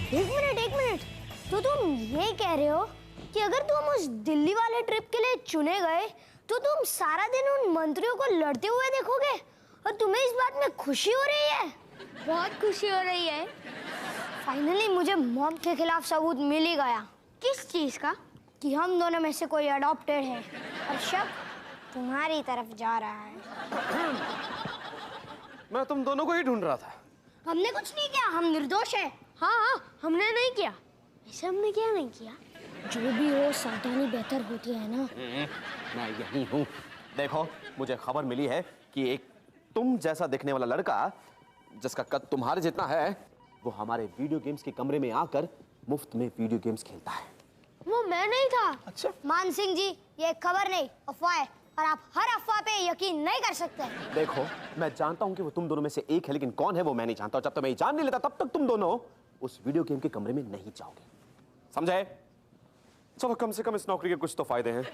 एक मिनट, तो तुम ये कह रहे हो कि अगर तुम उस दिल्ली वाले ट्रिप के लिए चुने गए तो तुम सारा दिन उन मंत्रियों को लड़ते हुए देखोगे और तुम्हें इस बात में खुशी हो रही है? बहुत खुशी हो रही है। फाइनली मुझे मॉम के खिलाफ सबूत मिल ही गया। किस चीज का? कि हम दोनों में से कोई अडॉप्टेड है और शक तुम्हारी तरफ जा रहा है। मैं तुम दोनों को ही ढूंढ रहा था। हमने कुछ नहीं किया, हम निर्दोष हैं। हाँ, हमने नहीं किया। ऐसे हमने क्या नहीं किया? जो भी हो सावधानी बेहतर होती है ना। मैं यही हूँ। देखो, मुझे खबर मिली है कि एक तुम जैसा दिखने वाला लड़का जिसका कद तुम्हारे जितना है वो हमारे वीडियो गेम्स के कमरे में आकर मुफ्त में वीडियो गेम्स खेलता है। वो मैं नहीं था। अच्छा। मान सिंह जी, ये खबर नहीं, अफवाह है और आप हर अफवाह पे यकीन नहीं कर सकते। देखो, मैं जानता हूँ कि वो तुम दोनों में से एक है, लेकिन कौन है वो मैं नहीं जानता। और जब तक मैं ये जान नहीं लेता तब तक तुम दोनों उस वीडियो गेम के कमरे में नहीं जाओगे, समझे? चलो, कम से कम इस नौकरी के कुछ तो फायदे हैं।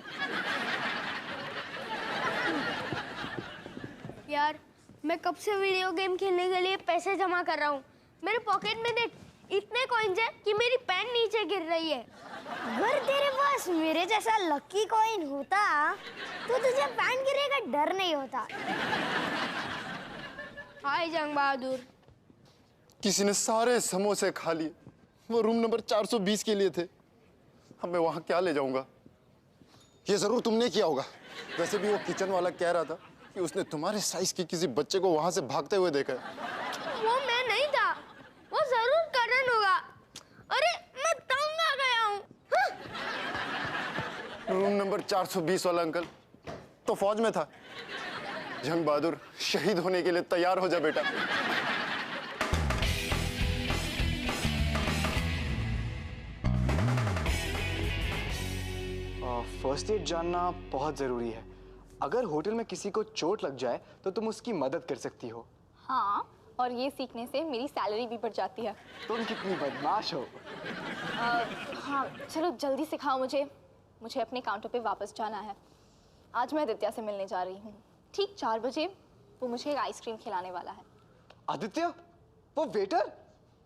यार, मैं कब से वीडियो गेम खेलने के लिए पैसे जमा कर रहा हूँ। मेरे पॉकेट में देख, इतने कॉइन्स हैं कि मेरी पेन नीचे गिर रही है। अगर तेरे पास मेरे जैसा लकी कॉइन होता तो तुझे पैन गिरने का डर नहीं होता। हाय जंग बहादुर। किसी ने सारे समोसे खा लिए। वो रूम नंबर 420 के लिए थे। अब मैं वहां क्या ले जाऊंगा? ये जरूर तुमने किया होगा। वैसे भी वो किचन वाला कह रहा था कि उसने तुम्हारे साइज के किसी बच्चे को वहां से भागते हुए देखा है। वो मैं नहीं था, वो जरूर करण होगा। अरे मैं तंग आ गया हूँ। रूम नंबर 420 वाला अंकल तो फौज में था। जंग बहादुर, शहीद होने के लिए तैयार हो जा बेटा। फर्स्ट एड जानना बहुत ज़रूरी है। अगर होटल में किसी को चोट लग जाए तो तुम उसकी मदद कर सकती हो। हाँ, और ये सीखने से मेरी सैलरी भी बढ़ जाती है। तुम कितनी बदमाश हो। हाँ, चलो जल्दी सिखाओ मुझे। मुझे अपने काउंटर पे वापस जाना है। आज मैं आदित्य से मिलने जा रही हूँ। ठीक 4 बजे वो मुझे एक आइसक्रीम खिलाने वाला है। आदित्य? वो वेटर?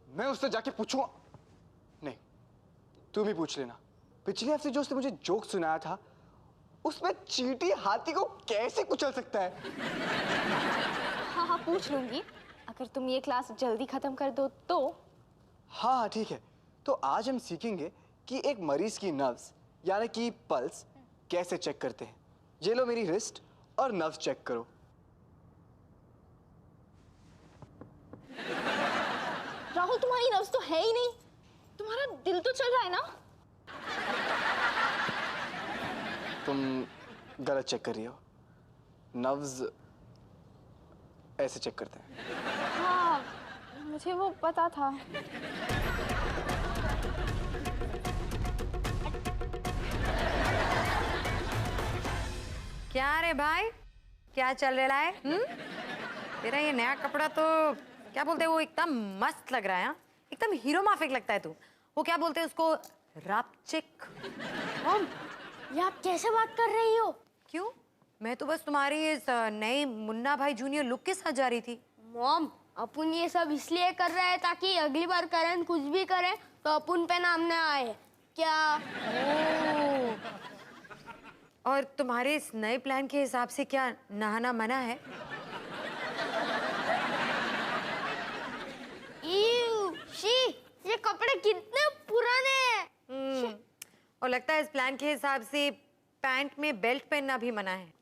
मैं उससे जाके पूछूंगा। नहीं, तुम ही पूछ लेना। पिछले हफ्ते जो उसने मुझे जोक सुनाया था, उसमें चींटी हाथी को कैसे कुचल सकता है? हाँ हाँ, पूछ लूंगी। अगर तुम ये क्लास जल्दी खत्म कर दो तो। हाँ ठीक है। तो आज हम सीखेंगे कि एक मरीज की नब्ज यानी कि पल्स कैसे चेक करते हैं। ये लो मेरी रिस्ट और नब्ज चेक करो। राहुल, तुम्हारी नब्ज तो है ही नहीं। तुम्हारा दिल तो चल रहा है ना? तुम गलत चेक कर रही हो। नब्ज ऐसे चेक करते हैं। हाँ, मुझे वो पता था। क्या रे भाई, क्या चल रहा है? तेरा ये नया कपड़ा तो क्या बोलते हैं, वो एकदम मस्त लग रहा है। एकदम हीरो माफिक लगता है तू। वो क्या बोलते हैं उसको, रापचिक। मॉम, ये आप कैसे बात कर रही हो? क्यों? मैं तो बस तुम्हारी इस नई मुन्ना भाई जूनियर लुक के साथ जा रही थी। मॉम, अपन ये सब इसलिए कर रहे हैं ताकि अगली बार करण कुछ भी करे तो अपन पे नाम न आए। क्या? और तुम्हारे इस नए प्लान के हिसाब से क्या नहाना मना है? ये कपड़े कितने पुराने हैं। और लगता है इस प्लान के हिसाब से पैंट में बेल्ट पहनना भी मना है।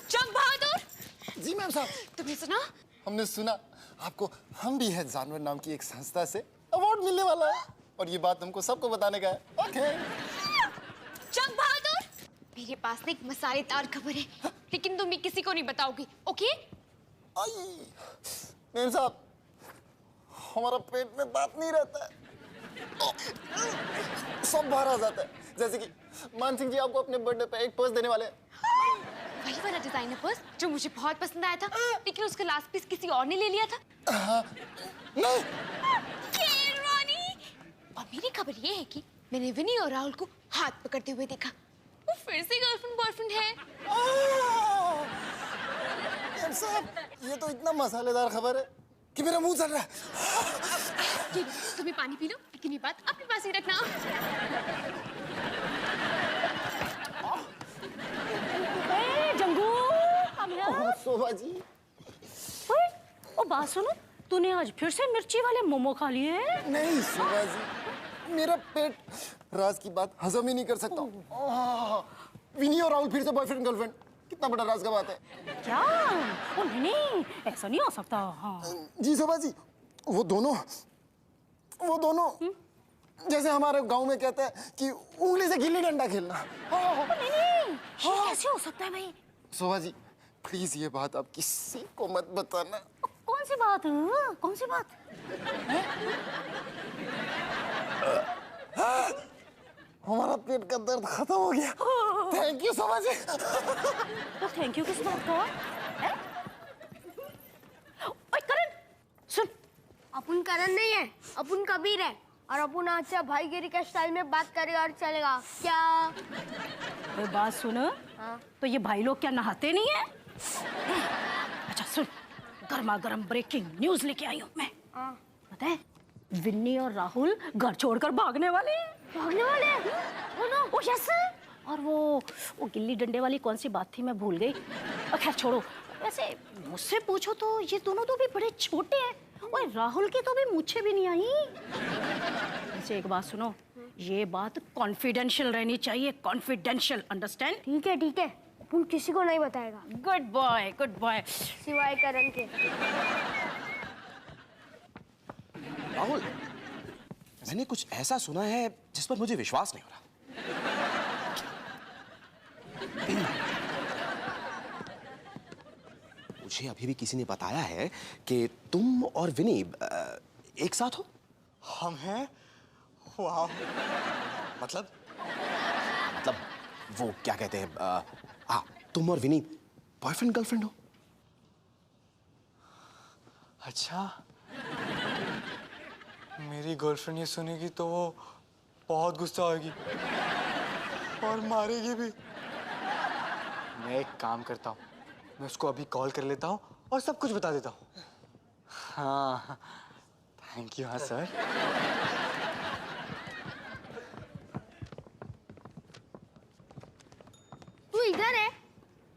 जंग बहादुर! जी मैम साहब। तुमने सुना? हमने सुना। आपको हम भी है जानवर नाम की एक संस्था से अवार्ड मिलने वाला है और ये बात हमको सबको बताने का है। ओके। जंग बहादुर, मेरे पास एक मसालेदार खबर है, लेकिन तुम भी किसी को नहीं बताओगी, ओके? मैम साहब, हमारा पेट में दांत नहीं रहता है, सब बाहर आ जाता है। जैसे कि मान सिंह जी आपको अपने बर्थडे पे एक पर्स देने वाले हैं। वही वाला डिजाइनर पर्स जो मुझे बहुत पसंद आया था, लेकिन उसका लास्ट पीस किसी और ने ले लिया था। नहीं। और मेरी खबर ये है कि मैंने विनी और राहुल को हाथ पकड़ते हुए देखा। वो फिर से गर्लफ्रेंड बॉयफ्रेंड है। मैम साहब, ये तो इतना मसालेदार खबर है कि मेरा मुंह चल रहा है। ये तुम्हें पानी पी लो, लेकिन ये बात अपने पास ही रखना। जंगू शोभा जी, ओ बात सुनो, तूने आज फिर से मिर्ची वाले मोमो खा लिए हैं? नहीं शोभा जी, मेरा पेट राज की बात हजम ही नहीं कर सकता। विनी और राहुल फिर से बॉयफ्रेंड गर्लफ्रेंड, कितना बड़ा राज का बात है। क्या? ओ नहीं, ऐसा नहीं हो सकता। हाँ जी शोभा जी, वो दोनों जैसे हमारे गांव में कहते हैं कि उंगली से गिल्ली डंडा खेलना। नहीं, ये कैसे हो सकता है भाई? शोभा जी प्लीज ये बात आप किसी को मत बताना। कौन सी बात? कौन सी बात? हमारा पेट का दर्द खत्म हो गया। Thank you Shobha ji. तो थैंक यू किस बात का? ओए करण, सुन, अपन करण नहीं है, अपन कबीर है, और अपन अच्छा भाईगिरी के स्टाइल में बात करेगा और चलेगा क्या? कोई बात सुन। हाँ? तो ये भाई लोग क्या नहाते नहीं है? अच्छा सुन, गर्मा गर्म ब्रेकिंग न्यूज लेके आई हूँ मैं। हाँ। पता है, विन्नी और राहुल घर छोड़कर भागने वाले हैं। भागने वाले हैं? ओ यस। और वो गिल्ली डंडे वाली कौन सी बात थी, मैं भूल गई। खैर छोड़ो, वैसे मुझसे पूछो तो ये दोनों तो भी बड़े छोटे हैं। ओए राहुल की तो भी मुझे भी नहीं आई। वैसे एक बात सुनो, ये बात कॉन्फिडेंशियल रहनी चाहिए, कॉन्फिडेंशियल, अंडरस्टैंड? ठीक है, अपन किसी को नहीं बताएगा, गुड बॉय, गुड बॉय। सिवाय करण के। राहुल, मैंने कुछ ऐसा सुना है जिस पर मुझे विश्वास नहीं हो रहा। मुझे अभी भी किसी ने बताया है कि तुम और विनी एक साथ हो। हम हैं? वाह। मतलब वो क्या कहते हैं, तुम और विनी बॉयफ्रेंड गर्लफ्रेंड हो। अच्छा, मेरी गर्लफ्रेंड ये सुनेगी तो वो बहुत गुस्सा होगी और मारेगी भी। मैं एक काम करता हूँ, मैं उसको अभी कॉल कर लेता हूँ और सब कुछ बता देता हूँ। हाँ, थैंक यू। हाँ सर। तू इधर है,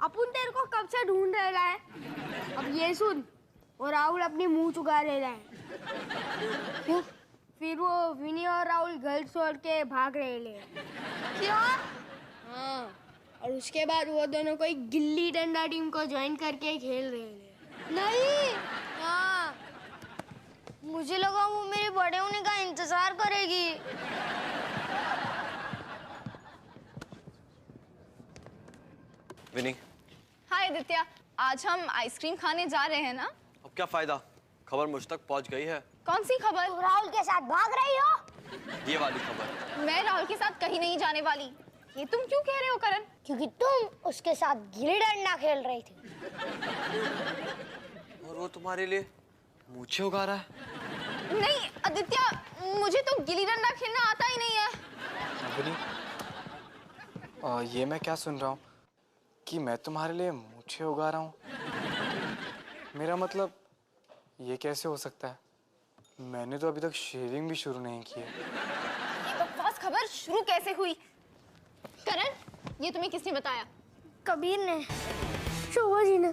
अपन तेरे को कब से ढूंढ रहा है। अब ये सुन, और राहुल अपनी मुंह चुका रहा है। फिर वो विनी और राहुल घर छोड़ के भाग रहे हैं। क्या? हाँ, और उसके बाद वो दोनों कोई गिल्ली डंडा टीम को ज्वाइन करके खेल रहे हैं। नहीं, हाँ, मुझे लगा वो मेरे बड़े होने का इंतजार करेगी। विनी, हाय आदित्य, आज हम आइसक्रीम खाने जा रहे हैं ना? अब क्या फायदा, खबर मुझ तक पहुंच गई है। कौन सी खबर? तुम राहुल के साथ भाग रही हो? ये वाली खबर। मैं राहुल के साथ कहीं नहीं जाने वाली। ये तुम क्यों कह रहे हो करण? क्योंकि तुम उसके साथ गिल्ली डंडा खेल रही थी। और वो तुम्हारे लिए मूछें उगा रहा है। नहीं आदित्य, मुझे तो गिल्ली डंडा खेलना आता ही नहीं है। विनी, ये मैं क्या सुन रहा हूँ कि मैं तुम्हारे लिए मूछें उगा रहा हूँ? मेरा मतलब ये कैसे हो सकता है? मैंने तो अभी तक शेविंग भी शुरू नहीं की है। ये बकवास खबर शुरू कैसे हुई? करण, ये तुम्हें किसने बताया? कबीर ने, शोभा जी ने,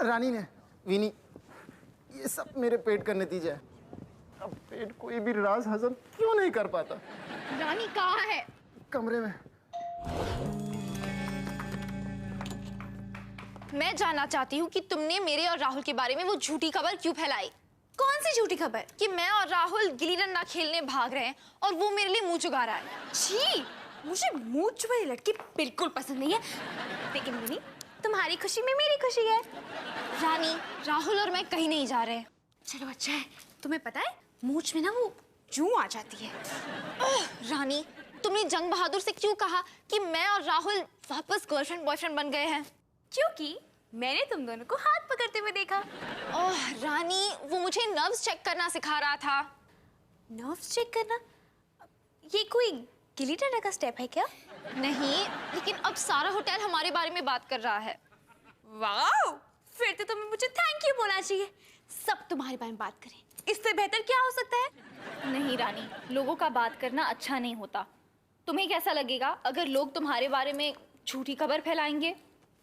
रानी ने, विनी, ये सब मेरे पेट का नतीजा है। अब पेट कोई भी राज हजम क्यों नहीं कर पाता? रानी कहाँ है? कमरे में। मैं जानना चाहती हूँ कि तुमने मेरे और राहुल के बारे में वो झूठी खबर क्यों फैलाई? कौन सी झूठी खबर? कि मैं और राहुल गिल्ली डंडा खेलने भाग रहे हैं और वो मेरे लिए मुंह चुका रहा है। छी, मुझे मुंह चुबाई लड़की बिल्कुल पसंद नहीं है। लेकिन विनी, तुम्हारी खुशी में मेरी खुशी है। रानी, राहुल और मैं कहीं नहीं जा रहे। चलो अच्छा है, तुम्हें पता है मूंछ में ना वो जूं आ जाती है। रानी, तुमने जंग बहादुर से क्यों कहा कि मैं और राहुल वापस गर्लफ्रेंड बॉयफ्रेंड बन गए हैं? क्योंकि मैंने तुम दोनों को हाथ पकड़ते हुए देखा। ओह रानी, वो मुझे नर्व्स चेक करना सिखा रहा था। नर्व्स चेक करना? ये कोई गिल्ली डंडा का स्टेप है क्या? नहीं, लेकिन अब सारा होटल हमारे बारे में बात कर रहा है। वाओ, फिर तो तुम्हें मुझे थैंक यू बोलना चाहिए। सब तुम्हारे बारे में बात करें, इससे बेहतर क्या हो सकता है? नहीं रानी, लोगों का बात करना अच्छा नहीं होता। तुम्हें कैसा लगेगा अगर लोग तुम्हारे बारे में झूठी खबर फैलाएंगे?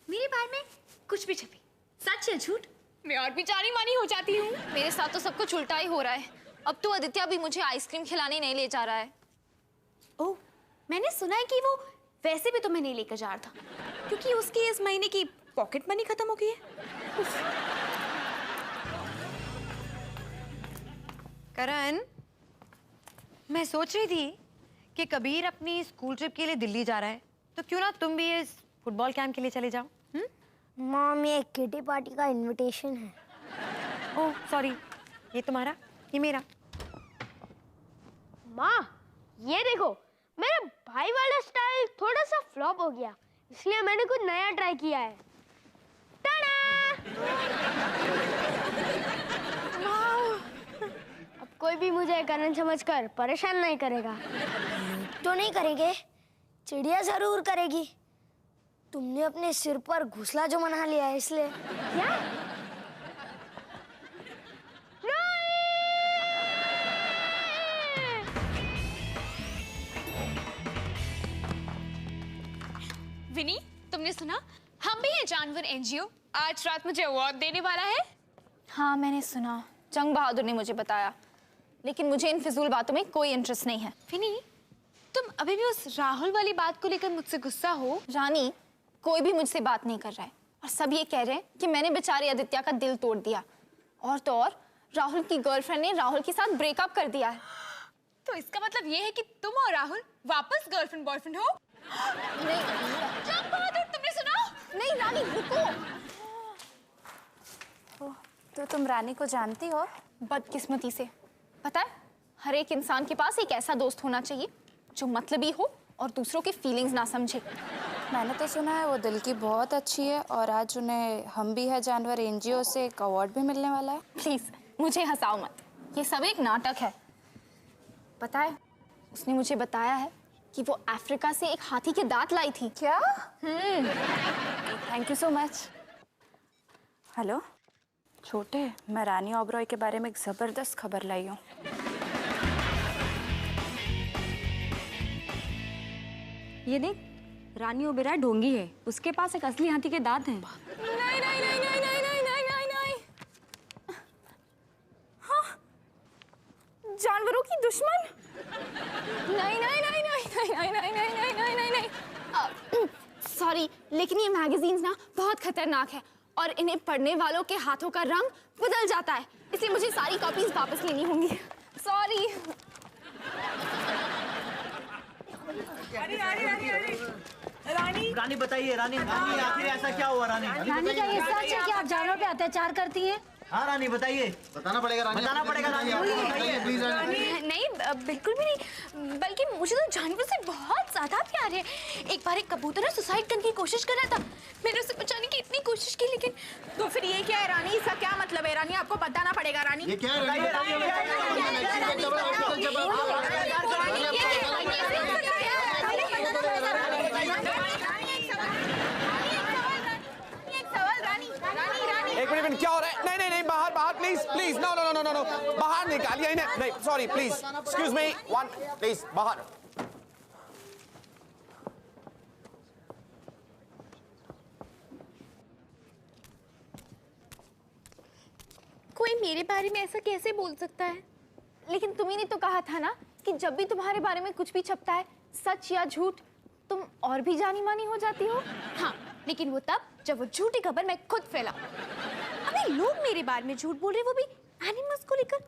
मेरे बारे में कुछ भी छपे, सच या झूठ, मैं और भी जानी मानी हो जाती हूँ। मेरे साथ तो सब कुछ उल्टा ही हो रहा है। अब तो आदित्य भी मुझे आइसक्रीम खिलाने नहीं ले जा रहा है। ओह, मैंने सुना है कि वो वैसे भी तुम्हें नहीं लेकर जा रहा था क्योंकि उसकी इस महीने की पॉकेट मनी खत्म हो गई है। करण, मैं सोच रही थी कि कबीर अपनी स्कूल ट्रिप के लिए दिल्ली जा रहा है, तो क्यों ना तुम भी इस फुटबॉल कैंप के लिए चले जाओ? मॉम, ये किटी पार्टी का इनविटेशन है। ओह सॉरी, ये तुम्हारा, ये मेरा। माँ, ये देखो, मेरा भाई वाला स्टाइल थोड़ा सा फ्लॉप हो गया, इसलिए मैंने कुछ नया ट्राई किया है। अब कोई भी मुझे करण समझकर परेशान नहीं करेगा। तो नहीं करेंगे, चिड़िया जरूर करेगी। तुमने अपने सिर पर घोंसला जो बना लिया है इसलिए। क्या? विनी, तुमने सुना? हम भी हैं जानवर एनजीओ आज रात मुझे अवार्ड देने वाला है। हाँ मैंने सुना, जंग बहादुर ने मुझे बताया, लेकिन मुझे इन फिजूल बातों में कोई इंटरेस्ट नहीं है। विनी, तुम अभी भी उस राहुल वाली बात को लेकर मुझसे गुस्सा हो? रानी, कोई भी मुझसे बात नहीं कर रहा है और सब ये कह रहे हैं कि मैंने बेचारे आदित्य का दिल तोड़ दिया। और तो और राहुल की गर्लफ्रेंड ने राहुल के साथ ब्रेकअप कर दिया है। तो इसका मतलब ये है कि तुम और राहुल वापस गर्लफ्रेंड बॉयफ्रेंड हो? नहीं जंग बहादुर, तुमने सुना? नहीं रानी, रुको। तो तुम रानी को जानती हो? बदकिस्मती से। पता है, हर एक इंसान के पास एक ऐसा दोस्त होना चाहिए जो मतलबी हो और दूसरों के फीलिंग्स ना समझे। मैंने तो सुना है वो दिल की बहुत अच्छी है और आज उन्हें हम भी है जानवर एनजीओ से एक अवार्ड भी मिलने वाला है। प्लीज मुझे हंसाओ मत, ये सब एक नाटक है। पता है, उसने मुझे बताया है कि वो अफ्रीका से एक हाथी के दांत लाई थी। क्या? Thank you so much. Hello छोटे, मैं रानी ओबरॉय के बारे में एक जबरदस्त खबर लाई हूँ। ये देख, रानी ओबेरॉय ढोंगी है, उसके पास एक असली हाथी के दांत हैं। नहीं नहीं नहीं नहीं नहीं नहीं नहीं नहीं नहीं। हाँ, जानवरों की दुश्मन। नहीं नहीं नहीं नहीं नहीं नहीं नहीं नहीं नहीं नहीं नहीं। सॉरी, लेकिन ये मैगजीन्स ना बहुत खतरनाक है और इन्हें पढ़ने वालों के हाथों का रंग बदल जाता है, इसलिए मुझे सारी कॉपीज वापस लेनी होंगी। सॉरी। रानी बताइए, रानी आखिर ऐसा क्या हुआ? रानी का ये सच है कि आप जानवरों पे अत्याचार करती हैं? हाँ रानी बताइए। बताना पड़ेगा रानी, बताना पड़ेगा रानी, बताइए प्लीज रानी। नहीं, बिल्कुल भी नहीं, बल्कि मुझे तो जानवर से बहुत ज्यादा प्यार है। एक बार एक कबूतर ना सुसाइड करने की कोशिश कर रहा था, मैंने उसे बचाने की इतनी कोशिश की, लेकिन तो फिर ये क्या है रानी? इसका क्या मतलब है रानी? आपको बताना पड़ेगा रानी। ये क्या है? एक मिनट, क्या हो रहा है? नहीं नहीं नहीं, बाहर बाहर please please, no no no no no, बाहर निकालिए इन्हें। नहीं sorry, please excuse me, one please, बाहर। कोई मेरे बारे में ऐसा कैसे बोल सकता है? लेकिन तुम्ही ने तो कहा था ना कि जब भी तुम्हारे बारे में कुछ भी छपता है, सच या झूठ, तुम और भी जानी मानी हो जाती हो। हाँ, लेकिन वो तब जब वो झूठी खबर मैं खुद फैला। अबे लोग मेरे बारे में झूठ बोल रहे, वो भी एनिमल्स को लेकर।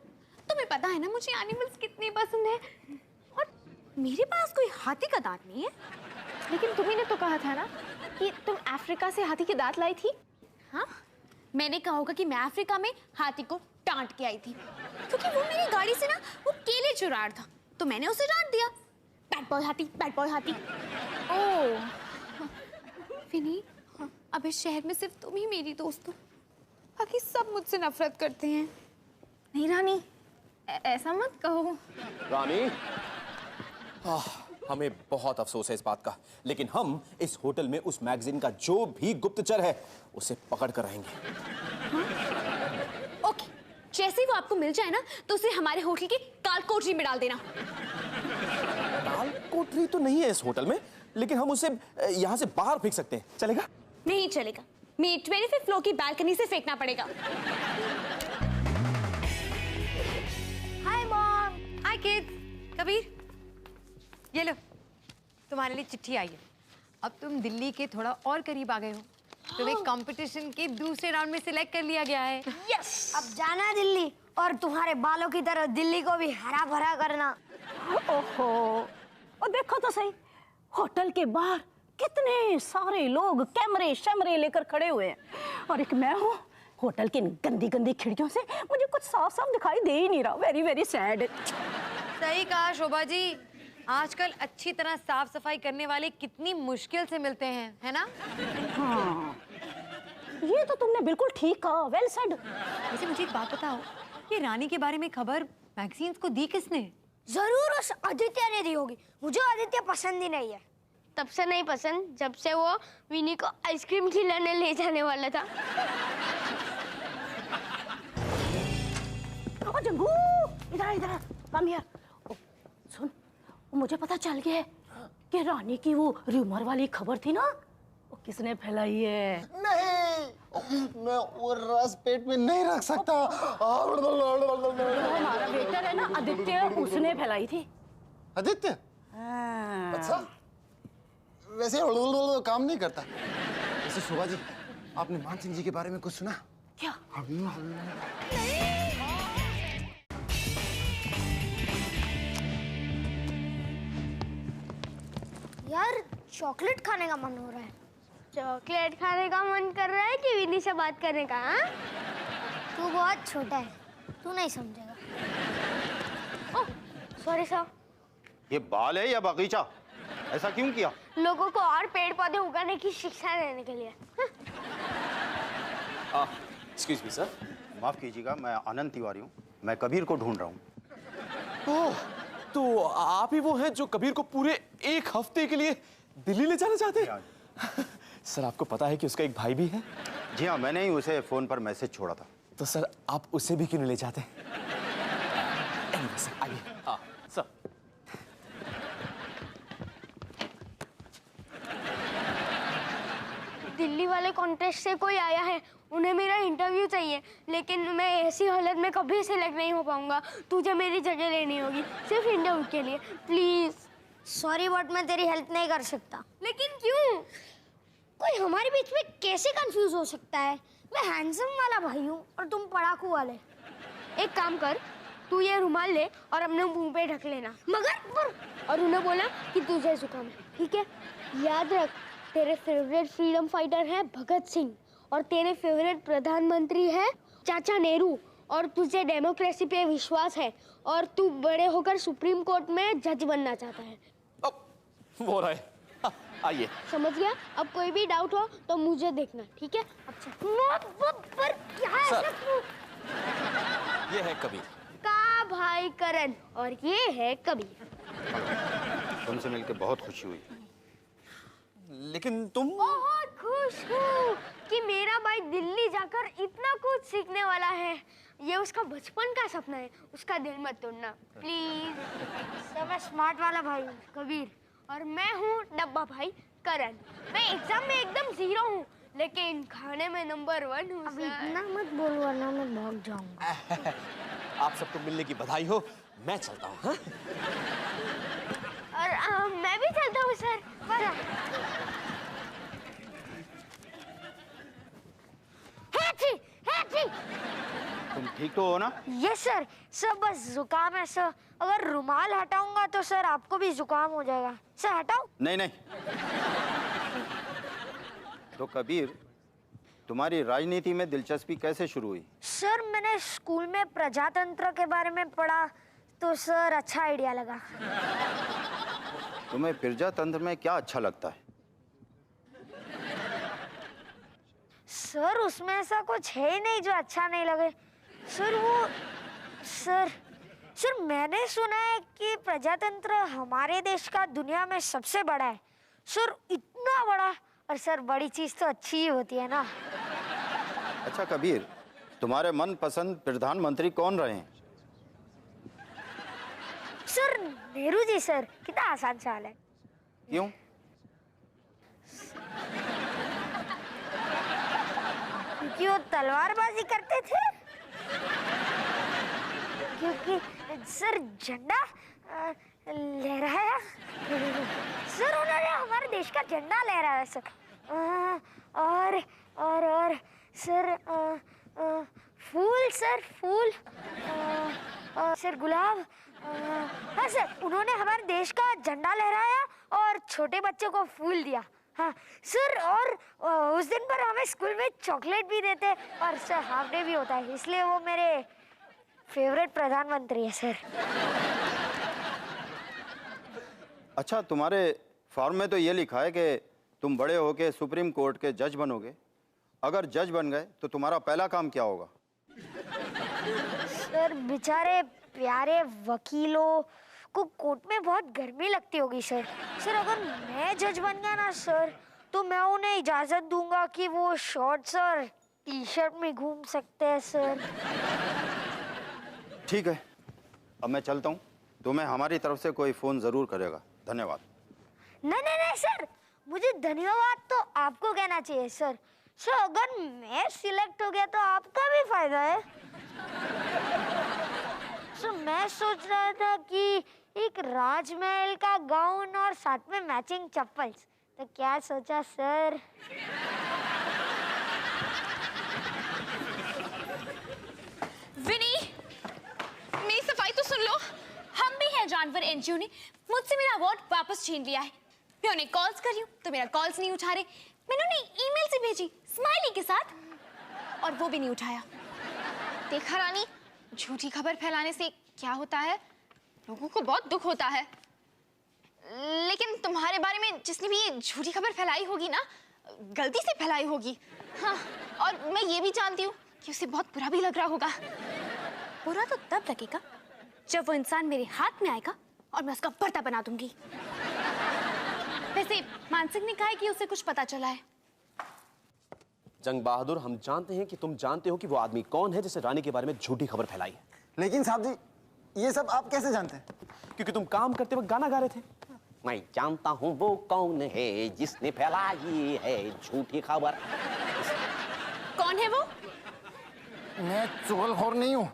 तुम्हें पता है ना मुझे एनिमल्स कितने पसंद है, और मेरे पास कोई हाथी का दांत नहीं है। लेकिन तुम्ही ने तो कहा था ना कि तुम अफ्रीका से हाथी के दांत लाई थी। हाँ, मैंने कहा होगा कि मैं अफ्रीका में हाथी को डांट के आई थी, क्योंकि वो मेरी गाड़ी से ना वो केले चुरा रहा था, तो मैंने उसे डांट दिया। बैड बॉय हाथी, बैड बॉय हाथी। ओह विनी, अब इस शहर में सिर्फ तुम ही मेरी दोस्त हो, बाकी सब मुझसे नफरत करते हैं। नहीं रानी, ऐसा मत कहो। रानी, हमें बहुत अफसोस है इस बात का, लेकिन हम इस होटल में उस मैगजीन का जो भी गुप्तचर है उसे पकड़ कर रहेंगे। ओके, जैसे ही वो आपको मिल जाए ना तो उसे हमारे होटल की काल कोठरी में डाल देना। काल कोठरी तो नहीं है इस होटल में, लेकिन हम उसे यहाँ से बाहर फेंक सकते हैं, चलेगा? नहीं चलेगा, मेरे 25th फ्लोर की बालकनी से फेंकना पड़ेगा। Hi mom. हाय किड्स। कबीर, ये लो, तुम्हारे लिए चिट्ठी आई है। अब तुम दिल्ली के थोड़ा और करीब आ गए हो। तुम्हें कंपटीशन के दूसरे राउंड में सिलेक्ट कर लिया गया है। यस, अब जाना है दिल्ली और तुम्हारे बालों की तरह दिल्ली को भी हरा भरा करना। ओहो, और देखो तो सही, होटल के बाहर कितने सारे लोग कैमरे शैमरे लेकर खड़े हुए हैं, और एक मैं हूँ होटल की गंदी गंदी खिड़कियों से मुझे कुछ साफ साफ दिखाई दे ही नहीं रहा। Very very sad. सही कहा शोभा जी, आजकल अच्छी तरह साफ सफाई करने वाले कितनी मुश्किल से मिलते हैं, है ना? हाँ, ये तो तुमने बिल्कुल ठीक कहा। Well said. वैसे मुझे एक बात बताओ, ये रानी के बारे में खबर मैगजीन्स को दी किसने? जरूर उस आदित्य ने दी होगी। मुझे आदित्य पसंद ही नहीं है। तब से नहीं पसंद जब से वो विनी को आइसक्रीम खिलाने ले जाने वाला था। ओ जंगू, इधर इधर कम हियर। सुन, मुझे पता चल गया है कि रानी की वो र्यूमर वाली खबर थी ना, वो किसने फैलाई है। नहीं, मैं वो रस पेट में नहीं रख सकता। हमारा वेटर है ना आदित्य, उसने फैलाई थी। आदित्य? अच्छा, वैसे काम नहीं करता। वैसे शोभा जी, आपने मान सिंह जी के बारे में कुछ सुना? क्या? यार, चॉकलेट खाने का मन हो रहा है। चॉकलेट खाने का मन कर रहा है कि विनी से बात करने का? हाँ? तू बहुत छोटा है, तू नहीं समझेगा। ओह, सॉरी सर। ये बाल है या बगीचा? ऐसा क्यों किया? लोगों को और पेड़ पौधे उगाने की शिक्षा देने के लिए। Excuse me sir. माफ कीजिएगा, मैं आनंद तिवारी हूँ। मैं कबीर को ढूंढ रहा हूँ। ओह, तो आप ही वो हैं जो कबीर को पूरे एक हफ्ते के लिए दिल्ली ले जाना चाहते हैं? सर, आपको पता है कि उसका एक भाई भी है? जी हाँ, मैंने ही उसे फोन पर मैसेज छोड़ा था। तो सर, आप उसे भी क्यों नहीं ले जाते? सर, आइए। सर, दिल्ली वाले कॉन्टेस्ट से कोई आया है, उन्हें मेरा इंटरव्यू चाहिए, लेकिन मैं ऐसी हालत में कभी सिलेक्ट नहीं हो पाऊंगा। तुझे मेरी जगह लेनी होगी सिर्फ इंटरव्यू के लिए, प्लीज। सॉरी बट मैं तेरी हेल्प नहीं कर सकता। लेकिन क्यों? कोई हमारे बीच में कैसे कंफ्यूज हो सकता है? मैं हैंडसम वाला भाई हूँ और तुम पढ़ाकू वाले। एक काम कर, तू ये रुमाल ले और अपने मुंह पे ढक लेना। मगर और उन्हें बोला कि तुझे जुकाम है, ठीक है? याद रख, तेरे फेवरेट फ्रीडम फाइटर है भगत सिंह और तेरे फेवरेट प्रधानमंत्री है चाचा नेहरू, और तुझे डेमोक्रेसी पे विश्वास है और तू बड़े होकर सुप्रीम कोर्ट में जज बनना चाहता है। वो रहा है। आइए। समझ गया? अब कोई भी डाउट हो तो मुझे देखना, ठीक है? अच्छा, पर क्या है सर। सब? ये है कबीर का भाई करण और ये है कबीर। तुमसे मिलकर बहुत खुशी हुई। लेकिन तुम? बहुत खुश हूँ कि मेरा भाई दिल्ली जाकर इतना कुछ सीखने वाला है। ये उसका बचपन का सपना है, उसका दिल मत तोड़ना प्लीज। मैं स्मार्ट वाला भाई हूँ कबीर, और मैं हूँ डब्बा भाई करण। मैं एग्जाम में एकदम 0 हूँ, लेकिन खाने में नंबर 1 हूँ। अभी इतना मत बोल वरना मैं भाग जाऊंगा। आप सबको मिलने की बधाई हो। मैं चलता हूँ। हाँ? और मैं भी चलता हूँ सर। तुम ठीक तो हो ना? Yes sir. सर बस जुकाम है सर। अगर रुमाल हटाऊंगा तो सर आपको भी जुकाम हो जाएगा। सर हटाओ? नहीं नहीं। तो कबीर, तुम्हारी राजनीति में दिलचस्पी कैसे शुरू हुई? सर मैंने स्कूल में प्रजातंत्र के बारे में पढ़ा तो सर अच्छा आइडिया लगा। तुम्हें प्रजातंत्र में क्या अच्छा लगता है? सर उसमें ऐसा कुछ है ही नहीं जो अच्छा नहीं लगे। सर सर मैंने सुना है कि प्रजातंत्र हमारे देश का दुनिया में सबसे बड़ा है। सर इतना बड़ा, और सर बड़ी चीज तो अच्छी ही होती है ना। अच्छा कबीर, तुम्हारे मनपसंद प्रधानमंत्री कौन रहे हैं? Sir Nehru ji sir. कितना आसान सवाल है। क्यों? क्योंकि वो तलवारबाजी करते थे। क्योंकि सर झंडा लहराया। सर उन्होंने हमारे देश का झंडा लहराया सर। और सर फूल सर फूल सर गुलाब। हाँ सर उन्होंने हमारे देश का झंडा लहराया और छोटे बच्चों को फूल दिया। हाँ सर, और उस दिन पर हमें स्कूल में चॉकलेट भी देते और सर हाफ डे भी होता है, इसलिए वो मेरे फेवरेट प्रधानमंत्री है सर। अच्छा, तुम्हारे फॉर्म में तो ये लिखा है कि तुम बड़े होके सुप्रीम कोर्ट के जज बनोगे। अगर जज बन गए तो तुम्हारा पहला काम क्या होगा? सर बेचारे प्यारे वकीलों को कोर्ट में बहुत गर्मी लगती होगी सर। सर अगर मैं जज बन गया ना सर, तो मैं उन्हें इजाजत दूंगा कि वो शॉर्ट्स और टी शर्ट में घूम सकते हैं सर। ठीक है, अब मैं चलता हूँ। तुम्हें हमारी तरफ से कोई फ़ोन ज़रूर करेगा। धन्यवाद। नहीं सर, मुझे धन्यवाद तो आपको कहना चाहिए सर। सर अगर मैं सिलेक्ट हो गया तो आपका भी फायदा है। सर मैं सोच रहा था कि एक राजमहल का गाउन और साथ में मैचिंग चप्पल्स, तो क्या सोचा सर? विनी, मेरी सफाई तो सुन लो। हम भी हैं जानवर एनजीओ ने मुझसे मेरा अवार्ड वापस छीन लिया है। मैं उन्हें कॉल्स कर रही हूँ तो मेरा कॉल्स नहीं उठा रहे। मैंने उन्हें ईमेल से भेजी स्माइली के साथ और वो भी नहीं उठाया। देखा रानी, झूठी खबर फैलाने से क्या होता है, लोगों को बहुत दुख होता है। लेकिन तुम्हारे बारे में जिसने भी ये झूठी खबर फैलाई होगी ना, गलती से फैलाई होगी। हाँ, और मैं ये भी जानती हूँ कि उसे बहुत बुरा भी लग रहा होगा। बुरा तो तब लगेगा जब वो इंसान मेरे हाथ में आएगा और मैं उसका भरता बना दूंगी। वैसे मानसिक ने कहा है कि उसे कुछ पता चला है। जंग बहादुर, हम जानते हैं कि तुम जानते हो कि वो आदमी कौन है जिसने रानी के बारे में झूठी खबर फैलाई है। लेकिन साहब जी, ये सब आप कैसे जानते हैं? क्योंकि तुम काम करते वक्त गाना गा रहे थे। मैं जानता हूँ वो कौन है जिसने फैलाई है झूठी खबर। कौन है वो? मैं चुगलखोर नहीं हूँ,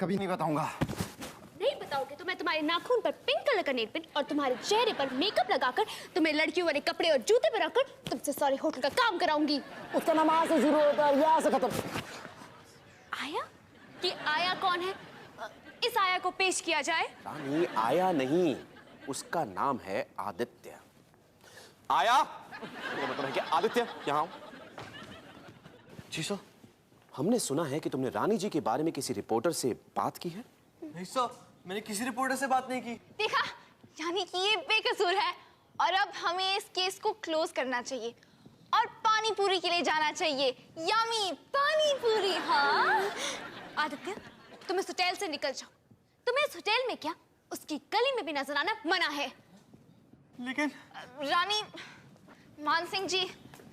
कभी नहीं बताऊंगा। नहीं बताओगे तो मैं तुम्हारे नाखून पर पिंक कलर का नेल पेंट और तुम्हारे चेहरे पर मेकअप लगाकर तुम्हें लड़कियों वाले कपड़े और जूते पर रखकर तुमसे सारे होटल का काम कराऊंगी। उसका नाम आ से शुरू होता है, या से खत्म। आया? कि आया कौन है? इस आया को पेश किया जाए। रानी, आया नहीं, उसका नाम है आदित्य। आया तो मतलब है कि आदित्य, यहाँ आओ। जी सर, हमने सुना है कि तुमने रानी जी के बारे में किसी रिपोर्टर से बात की है। नहीं सर, मैंने किसी रिपोर्टर से बात नहीं की। देखा, यानी कि ये बेकसूर है और अब हमें इस केस को क्लोज करना चाहिए और पानी पूरी के लिए जाना चाहिए। यमी पानी पूरी। हाँ आदित्य, तुम इस होटल से निकल जाओ। तुम्हें इस होटल में क्या, उसकी गली में भी नजर आना मना है। लेकिन रानी, मान सिंह जी,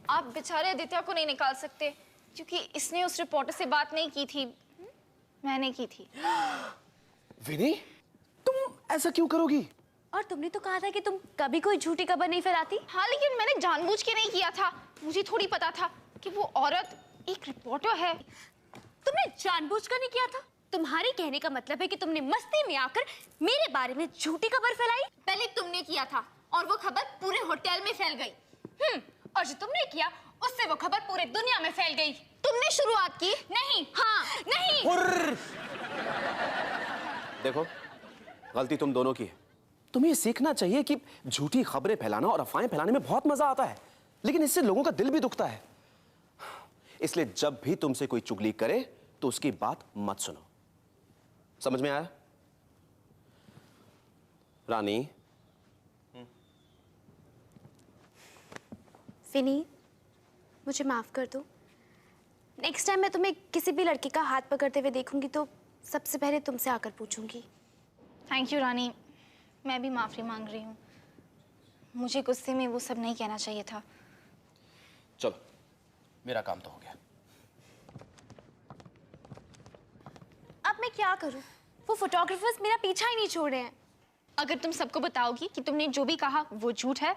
आप बेचारे आदित्य को नहीं निकाल सकते क्योंकि इसने उस रिपोर्टर से बात नहीं की थी, मैंने की थी। विनी, तुम ऐसा क्यों करोगी? और तुमने तो कहा था कि तुम कभी कोई झूठी खबर नहीं फैलाती। हाँ, लेकिन मैंने जानबूझ के नहीं किया था। मुझे थोड़ी पता था कि वो औरत एक रिपोर्टर है। तुमने जानबूझ कर नहीं किया था। तुम्हारे कहने का मतलब है कि तुमने मस्ती में आकर मेरे बारे में झूठी खबर फैलाई। पहले तुमने किया था और वो खबर पूरे होटल में फैल गई। और जो तुमने किया उससे वो खबर पूरे दुनिया में फैल गई। तुमने शुरुआत की। नहीं, हाँ, नहीं। देखो, गलती तुम दोनों की है। तुम्हें ये सीखना चाहिए कि झूठी खबरें फैलाना और अफवाहें फैलाने में बहुत मजा आता है, लेकिन इससे लोगों का दिल भी दुखता है। इसलिए जब भी तुमसे कोई चुगली करे तो उसकी बात मत सुनो। समझ में आया? रानी, विनी, मुझे माफ कर दो। नेक्स्ट टाइम मैं तुम्हें किसी भी लड़की का हाथ पकड़ते हुए देखूंगी तो सबसे पहले तुमसे आकर पूछूंगी। थैंक यू रानी, मैं भी माफ़ी मांग रही हूँ। मुझे गुस्से में वो सब नहीं कहना चाहिए था। चलो, मेरा काम तो हो गया। अब मैं क्या करूँ? वो फोटोग्राफर्स मेरा पीछा ही नहीं छोड़ रहे हैं। अगर तुम सबको बताओगी कि तुमने जो भी कहा वो झूठ है,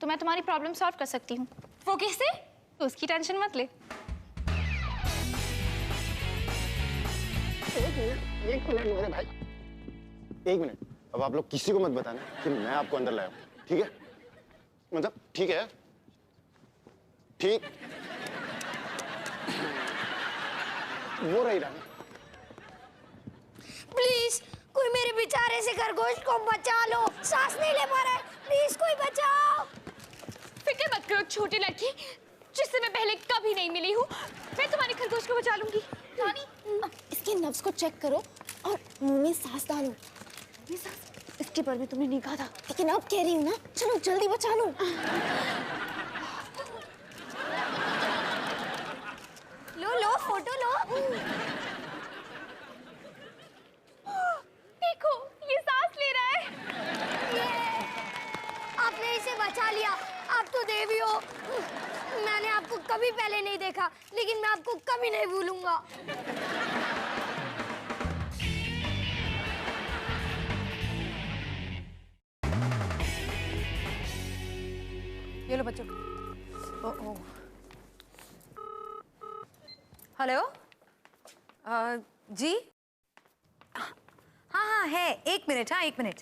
तो मैं तुम्हारी प्रॉब्लम सॉल्व कर सकती हूँ। वो कैसे? तो उसकी टेंशन मत ले। एक मिनट मेरे भाई, एक मिनट। अब आप लोग किसी को मत बताना कि मैं आपको अंदर लाया हूं, ठीक है? मतलब ठीक है? ठीक। वो रही रानी। प्लीज कोई मेरे बेचारे से खरगोश को बचा लो, सांस नहीं ले पा रहा है, प्लीज कोई बचाओ। फिक्र मत करो छोटी लड़की, जिससे मैं पहले कभी नहीं मिली हूँ। मैं तुम्हारे खरगोश को बचा लूंगी। रानी, इसके नब्ज को चेक करो और मुंह में सांस डालो। ये सांस इसके बारे में तुमने नहीं कहा था, लेकिन अब कह रही हूँ ना, चलो जल्दी बचा लो। लो लो फोटो लो। देखो ये सांस ले रहा है। आपने इसे बचा लिया, आप तो देवी हो। मैंने आपको कभी पहले नहीं देखा, लेकिन मैं आपको कभी नहीं भूलूंगा। ये लो बच्चों। ओह हेलो जी, हाँ हाँ है, एक मिनट, हाँ 1 मिनट।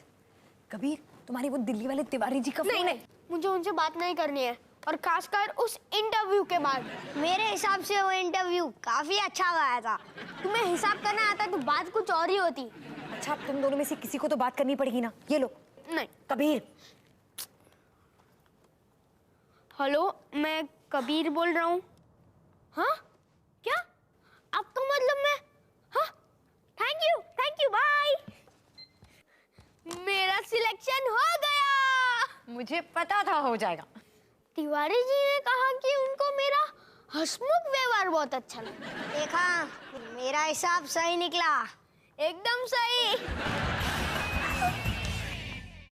कबीर, तुम्हारी वो दिल्ली वाले तिवारी जी का फोन है? मुझे उनसे बात नहीं करनी है, और खासकर उस इंटरव्यू के बाद। मेरे हिसाब से वो इंटरव्यू काफी अच्छा गया था। तुम्हें हिसाब करना आता तो बात कुछ और ही होती। अच्छा, तुम दोनों में से किसी को तो बात करनी पड़ेगी ना। ये लो। नहीं। कबीर। हेलो, मैं कबीर बोल रहा हूँ। हाँ क्या? आपका मतलब मैं? हाँ, थैंक यू, बाय। मेरा सिलेक्शन हो गया। मुझे पता था हो जाएगा। तिवारी जी ने कहा कि उनको मेरा हंसमुख व्यवहार बहुत अच्छा लगा। देखा, मेरा हिसाब सही निकला। एकदम सही।